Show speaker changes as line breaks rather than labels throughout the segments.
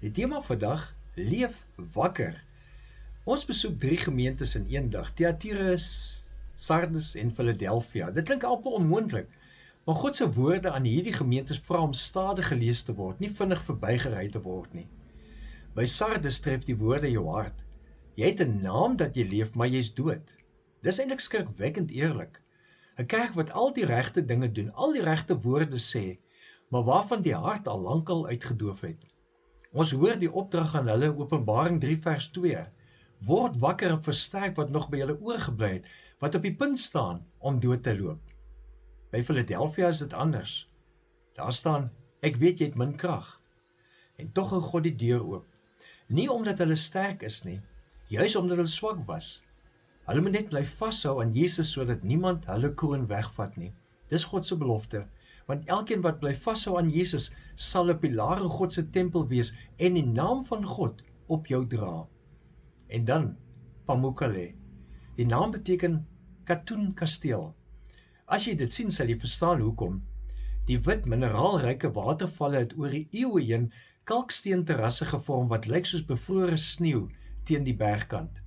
Die tema vandag, leef wakker. Ons besoek 3 gemeentes in een dag, Thyatira, Sardes en Philadelphia. Dit klink amper onmoontlik, maar God se woorde aan hierdie gemeentes vra om stadig gelees te word, nie vinnig verbygery te word nie. By Sardes tref die woorde jou hart. Jy het 'n naam dat jy leef, maar jy's dood. Dis eintlik skrikwekkend eerlik. 'n Kerk wat al die regte dinge doen, al die regte woorde sê, maar waarvan die hart al lankal uitgedoof het. Ons hoor die opdrag aan hulle, Openbaring 3 vers 2. Word wakker en versterk wat nog by julle oorgebly het, wat op die punt staan om dood te loop. By Philadelphia is dit anders. Daar staan, ek weet jy het min krag. En tog hou God die deur oop. Nie omdat hulle sterk is nie, juis omdat hulle swak was. Hulle moet net bly vashou aan Jesus sodat niemand hulle kroon wegvat nie. Dis God se belofte, want elkeen wat bly vashou aan Jesus sal 'n pilaar in God se tempel wees en die naam van God op jou dra. En dan Pamukkale. Die naam beteken katoen kasteel. As jy dit sien, sal jy verstaan hoekom. Die wit mineraalryke watervalle het oor die eeue heen kalksteen terrasse gevorm wat lyk soos bevrore sneeu teen die bergkant.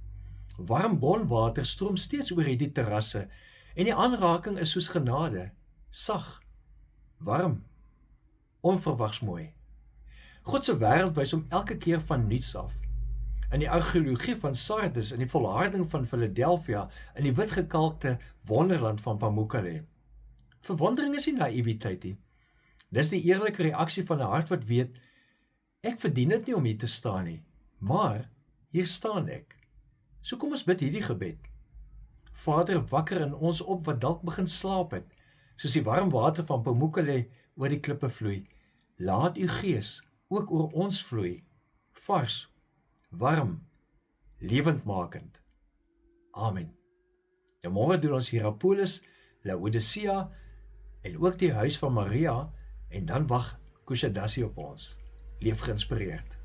Warm bronwater stroom steeds oor hierdie terrasse en die aanraking is soos genade, sag, warm, onverwags mooi. God se wêreld wys hom elke keer van nuuts af. In die argeologie van Sardes, in die volharding van Philadelphia, in die witgekalkte wonderland van Pamukkale. Verwondering is nie naïwiteit nie. Dis die eerlike reaksie van 'n hart wat weet, ek verdien dit nie om hier te staan nie, maar hier staan ek. So kom ons bid hierdie gebed. Vader, wakker in ons op wat dalk begin slaap het, soos die warm water van Pamukkale oor die klippe vloei. Laat u gees ook oor ons vloei, vars, warm, lewendmakend. Amen. En môre doen ons Hierapolis, Laodicea en ook die huis van Maria en dan wag Kushadasi op ons. Leef geïnspireerd.